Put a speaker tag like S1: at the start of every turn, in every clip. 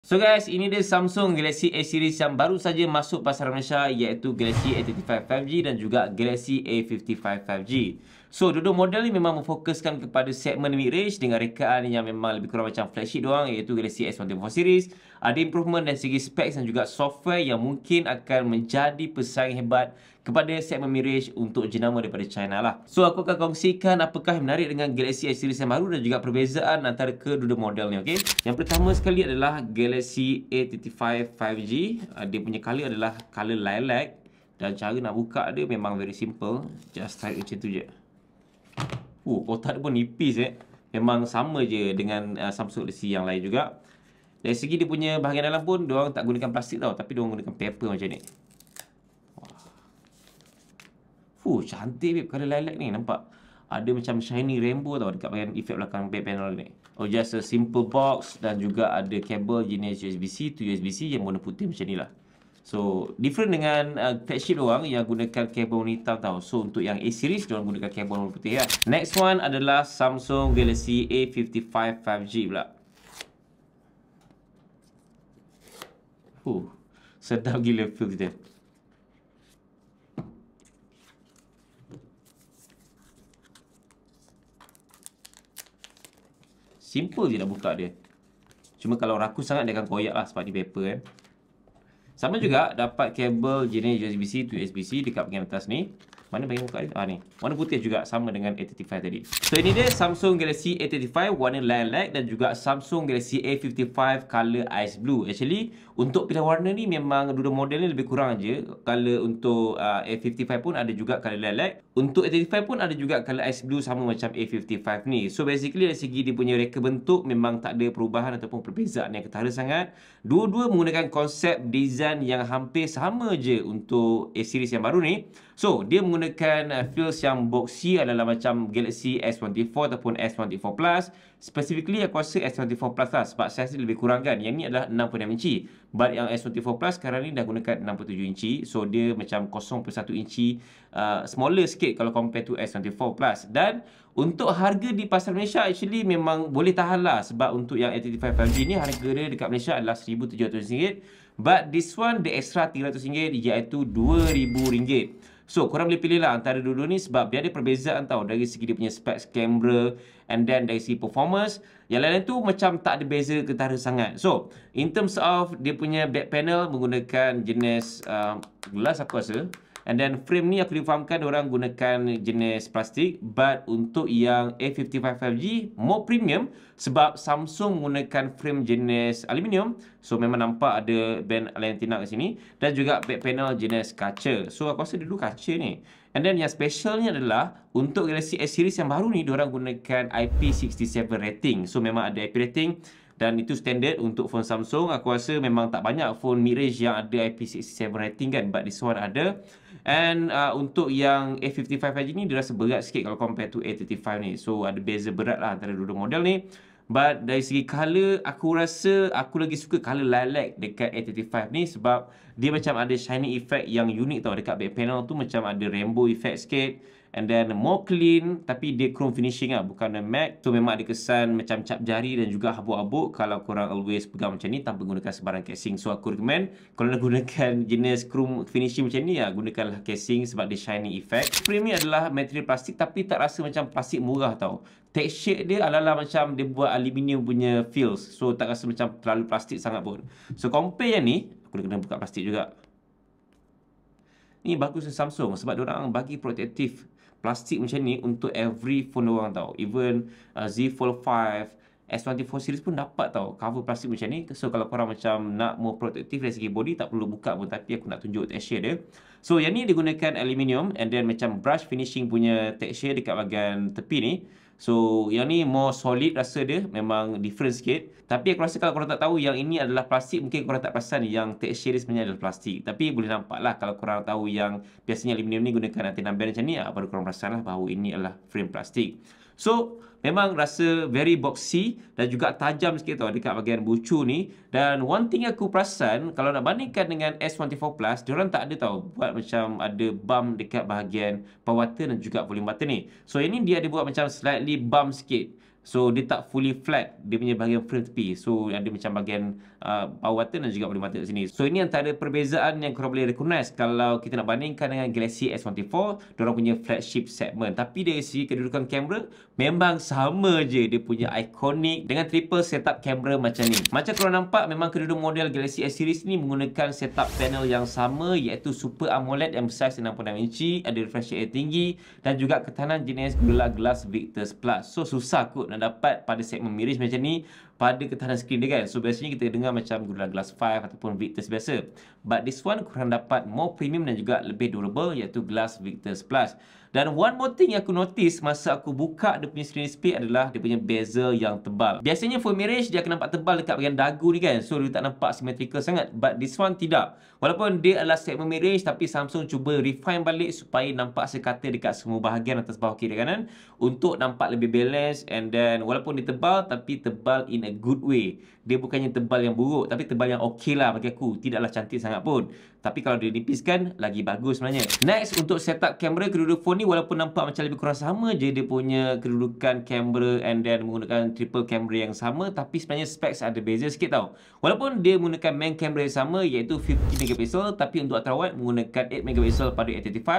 S1: So guys, ini dia Samsung Galaxy A series yang baru saja masuk pasar Malaysia, iaitu Galaxy A35 5G dan juga Galaxy A55 5G. So, dua-dua model ni memang memfokuskan kepada segmen mid-range dengan rekaan yang memang lebih kurang macam flagship doang, iaitu Galaxy S24 series. Ada improvement dari segi specs dan juga software yang mungkin akan menjadi pesaing hebat kepada segmen mid-range untuk jenama daripada China lah. So, aku akan kongsikan apakah yang menarik dengan Galaxy A series yang baru dan juga perbezaan antara kedua-dua model ni, okey? Yang pertama sekali adalah Galaxy A35 5G. Dia punya color adalah color lilac dan cara nak buka dia memang very simple. Just type macam tu je. Kotak dia pun nipis Memang sama je dengan Samsung Galaxy yang lain juga. Dari segi dia punya bahagian dalam pun diorang tak gunakan plastik tau, tapi diorang gunakan paper macam ni. Cantik babe color lilac ni, nampak? Ada macam shiny rainbow tau dekat bahagian efek belakang back panel ni. Just a simple box dan juga ada kabel jenis USB-C to USB-C yang warna putih macam ni lah. So, different dengan flagship orang yang gunakan kabel warna hitam tau. So, untuk yang A series, diorang gunakan kabel warna putih lah. Next one adalah Samsung Galaxy A55 5G pula. Sedap gila feel dia. Simple je nak buka dia. Cuma kalau rakus sangat dia akan koyak lah sebab ni paper Sama juga dapat kabel jenis USB-C to USB-C dekat bahagian atas ni. Mana bahagian buka dia? Ni. Warna putih juga sama dengan A35 tadi. So ini dia Samsung Galaxy A35 warna lilac dan juga Samsung Galaxy A55 color ice blue. Actually untuk pilihan warna ni memang dua model ni lebih kurang je. Color untuk A55 pun ada juga color lilac. Untuk A35 pun ada juga color ice blue sama macam A55 ni. So basically dari segi dia punya reka bentuk memang tak ada perubahan ataupun perbezaan yang ketara sangat. Dua-dua menggunakan konsep design yang hampir sama je untuk A series yang baru ni. So, dia menggunakan feels yang boxy adalah macam Galaxy S24 ataupun S24 Plus. Specifically, aku rasa S24 Plus lah sebab size dia lebih kurang kan. Yang ni adalah 6.6 inci. But yang S24 Plus sekarang ni dah gunakan 6.7 inci. So, dia macam 0.1 inci smaller sikit kalau compare to S24 Plus. Dan untuk harga di pasar Malaysia actually memang boleh tahan lah. Sebab untuk yang A35 5G ni harga dia dekat Malaysia adalah RM1,700. But this one, the extra RM300 iaitu RM2,000. So, korang boleh pilih lah antara dua-dua ni sebab dia ada perbezaan tau dari segi dia punya specs kamera and then dari segi performance. Yang lain tu macam tak ada beza ketara sangat. So, in terms of dia punya back panel menggunakan jenis glass aku rasa. And then frame ni aku difahamkan orang gunakan jenis plastik. But untuk yang A55 5G more premium sebab Samsung menggunakan frame jenis aluminium. So memang nampak ada band lentina kat sini. Dan juga back panel jenis kaca. So aku rasa dulu kaca ni. And then yang specialnya adalah untuk Galaxy S series yang baru ni diorang gunakan IP67 rating. So memang ada IP rating. Dan itu standard untuk phone Samsung. Aku rasa memang tak banyak phone mid-range yang ada IP67 rating kan. But this one ada. And untuk yang A55 5G ni dia rasa berat sikit kalau compare to A35 ni. So ada beza berat lah antara dua model ni. But dari segi color, aku rasa aku lagi suka color lilac dekat A35 ni sebab dia macam ada shiny effect yang unik tau. Dekat back panel tu macam ada rainbow effect sikit. And then more clean tapi dia chrome finishing lah, bukan matte. So memang ada kesan macam cap jari dan juga habuk-habuk kalau korang always pegang macam ni tanpa gunakan sebarang casing. So aku recommend kalau nak gunakan jenis chrome finishing macam ni gunakanlah casing sebab dia shiny effect. Frame ni adalah material plastik tapi tak rasa macam plastik murah tau. Texture dia adalah macam dia buat aluminium punya feels. So tak rasa macam terlalu plastik sangat pun. So compare yang ni, aku kena buka plastik juga. Ni bagus Samsung sebab diorang bagi protektif plastik macam ni untuk every phone diorang tau. Even Z Fold 5, S24 series pun dapat tau cover plastik macam ni. So kalau korang macam nak more protektif dari segi body tak perlu buka pun, tapi aku nak tunjuk texture dia. So yang ni dia gunakan aluminium and then macam brush finishing punya texture dekat bahagian tepi ni. So yang ni more solid rasa dia, memang different sikit. Tapi aku rasa kalau korang tak tahu yang ini adalah plastik, mungkin korang tak perasan yang texture dia sebenarnya adalah plastik. Tapi boleh nampak lah kalau korang tahu yang biasanya aluminium ni gunakan anti band macam ni, baru korang perasan lah bahawa ini adalah frame plastik. So memang rasa very boxy dan juga tajam sikit tau dekat bahagian bucu ni. Dan one thing aku perasan kalau nak bandingkan dengan S24 Plus, diorang tak ada tau buat macam ada bump dekat bahagian power button dan juga volume button ni. So ini dia ada buat macam slightly bump sikit So dia tak fully flat, dia punya bahagian frame tepi. So ada macam bahagian power button dan juga boleh mata kat sini. So ini antara perbezaan yang korang boleh recognize kalau kita nak bandingkan dengan Galaxy S24, diorang punya flagship segment. Tapi dari segi kedudukan kamera memang sama je, dia punya iconic dengan triple setup kamera macam ni. Macam korang nampak, memang kedua model Galaxy S series ni menggunakan setup panel yang sama, iaitu Super AMOLED yang besar 66 inci, ada refresh rate tinggi dan juga ketahanan jenis Gorilla Glass Victus Plus. So susah kot nak dapat pada segmen mirrorless macam ni pada ketahanan skrin dia kan. So biasanya kita dengar macam Gorilla Glass 5 ataupun Victus biasa. But this one korang dapat more premium dan juga lebih durable, iaitu Glass Victus Plus. Dan one more thing yang aku notice masa aku buka dia punya screen display adalah dia punya bezel yang tebal. Biasanya full mirrorless dia akan nampak tebal dekat bahagian dagu ni kan. So dia tak nampak symmetrical sangat. But this one tidak. Walaupun dia adalah segmen mirrorless, tapi Samsung cuba refine balik supaya nampak sekata dekat semua bahagian atas, bawah, kiri dan kanan untuk nampak lebih balance. And then walaupun dia tebal, tapi tebal in a good way. Dia bukannya tebal yang buruk, tapi tebal yang okey lah bagi aku. Tidaklah cantik sangat pun. Tapi kalau dia nipiskan, lagi bagus sebenarnya. Next, untuk setup kamera kedua phone ni, walaupun nampak macam lebih kurang sama je dia punya kedudukan kamera and then menggunakan triple kamera yang sama, tapi sebenarnya specs ada beza sikit tau. Walaupun dia menggunakan main kamera yang sama, iaitu 50 megapixel, tapi untuk ultrawide menggunakan 8 megapixel pada A35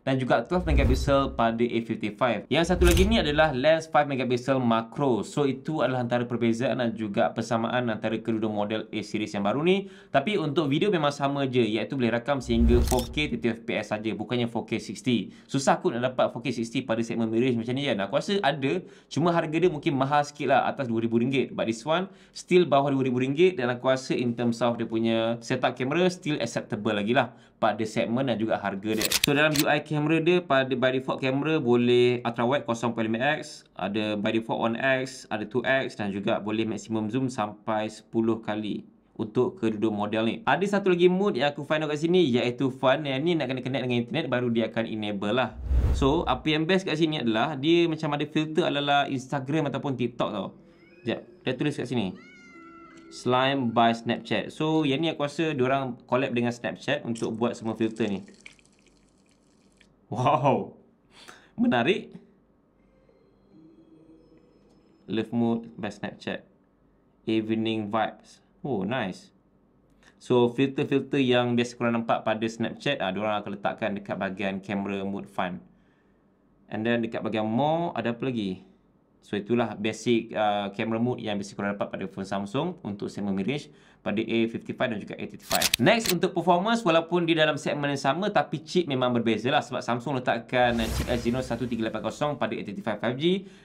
S1: dan juga 12 megapixel pada A55. Yang satu lagi ni adalah lens 5 megapixel makro. So itu adalah antara perbezaan dan juga persamaan antara kedua model A series yang baru ni. Tapi untuk video memang sama je, iaitu boleh rakam sehingga 4K 30fps saja, bukannya 4K 60. Susah kot nak dapat 4K 60 pada segmen mirrorless macam ni kan. Aku rasa ada, cuma harga dia mungkin mahal sikit lah, atas RM2,000. But this one still bawah RM2,000 dan aku rasa in terms of dia punya setup kamera still acceptable lagi lah pada segmen dan juga harga dia. So dalam UI kamera dia, pada by default kamera boleh ultrawide 0.5x, ada by default 1x, ada 2x dan juga boleh maximum zoom sampai 10 kali untuk kedua model ni. Ada satu lagi mode yang aku find out kat sini, iaitu fun. Yang ni nak kena connect dengan internet baru dia akan enable lah. So apa yang best kat sini adalah dia macam ada filter ala-ala Instagram ataupun TikTok tau. Sekejap, dia tulis kat sini Slime by Snapchat. So yang ni aku rasa diorang collab dengan Snapchat untuk buat semua filter ni. Wow, menarik. Love mode by Snapchat, evening vibes. Oh, nice. So filter-filter yang biasa korang nampak pada Snapchat, diorang akan letakkan dekat bahagian camera mode fun. And then dekat bahagian more ada apa lagi? So itulah basic camera mode yang biasa korang dapat pada phone Samsung untuk segmen mirrorless pada A55 dan juga A35. Next, untuk performance, walaupun di dalam segmen yang sama, tapi chip memang berbeza lah, sebab Samsung letakkan chip Exynos 1380 pada A35 5G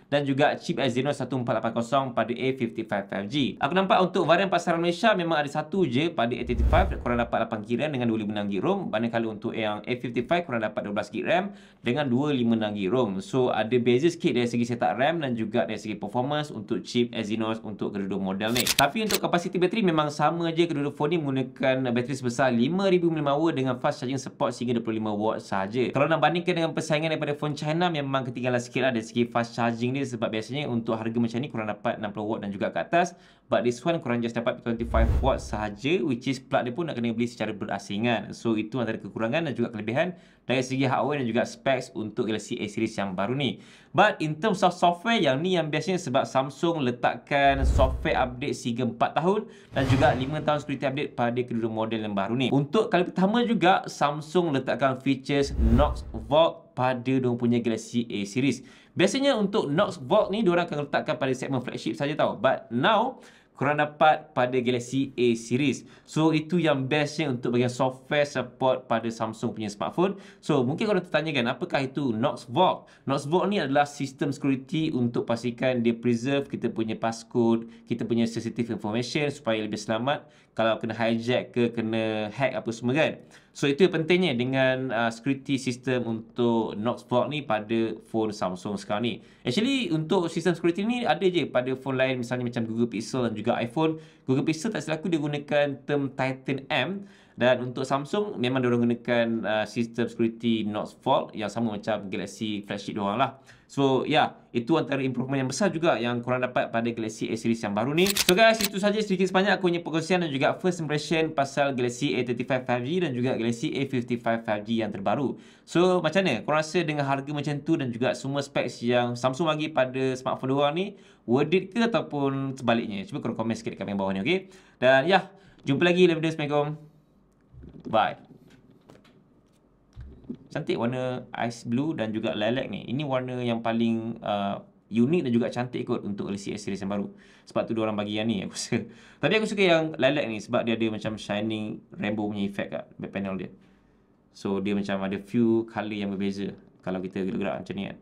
S1: dan juga chip Exynos 1480 pada A55 5G. Aku nampak untuk varian pasaran Malaysia memang ada satu je pada A35, korang dapat 8GB RAM dengan 256GB ROM, manakala untuk yang A55 korang dapat 12GB RAM dengan 256GB ROM. So ada beza sikit dari segi setup RAM dan juga dari segi performance untuk chip Exynos untuk kedua model ni. Tapi untuk kapasiti bateri memang sama je, kedua phone ni menggunakan bateri sebesar 5000 mAh dengan fast charging support sehingga 25W sahaja. Kalau nak bandingkan dengan persaingan daripada phone China, memang ketinggalan sikit lah dari segi fast charging ni, sebab biasanya untuk harga macam ni korang dapat 60W dan juga ke atas. But this one korang just dapat 25W sahaja, which is plug dia pun nak kena beli secara berasingan. So itu antara kekurangan dan juga kelebihan dari segi hardware dan juga specs untuk Galaxy A series yang baru ni. But in terms of software, yang ni yang biasanya sebab Samsung letakkan software update sehingga 4 tahun dan juga 5 tahun security update pada kedua model yang baru ni. Untuk kali pertama juga Samsung letakkan features Knox Vault pada diorang punya Galaxy A series. Biasanya untuk Knox Vault ni diorang akan letakkan pada segmen flagship saja tau. But now korang dapat pada Galaxy A series. So itu yang bestnya untuk bahagian software support pada Samsung punya smartphone. So mungkin korang tertanyakan, apakah itu Knox Vault? Knox Vault ni adalah sistem security untuk pastikan dia preserve kita punya passcode, kita punya sensitive information supaya lebih selamat kalau kena hijack ke kena hack apa semua kan. So itu yang pentingnya dengan security system untuk Knox Vault ni pada phone Samsung sekarang ni. Actually untuk sistem security ni ada je pada phone lain, misalnya macam Google Pixel dan juga iPhone. Google Pixel tak silap aku dia gunakan term Titan M, dan untuk Samsung memang diorang gunakan sistem security Knox Vault yang sama macam Galaxy flagship diorang lah. So itu antara improvement yang besar juga yang korang dapat pada Galaxy A series yang baru ni. So guys, itu saja sedikit sebanyak aku punya perkongsian dan juga first impression pasal Galaxy A35 5G dan juga Galaxy A55 5G yang terbaru. So macam mana? Korang rasa dengan harga macam tu dan juga semua specs yang Samsung bagi pada smartphone diorang ni, worth it ke ataupun sebaliknya? Cuba korang komen sikit dekat komen bawah ni, okay? Dan jumpa lagi dalam video. Assalamualaikum. Bye. Cantik warna ice blue dan juga lilac ni. Ini warna yang paling unik dan juga cantik kot untuk Galaxy S series yang baru. Sebab tu diorang bagi yang ni aku rasa. Tapi aku suka yang lilac ni sebab dia ada macam shining rainbow punya effect kat back panel dia. So dia macam ada few colour yang berbeza kalau kita gerak-gerak macam ni kan.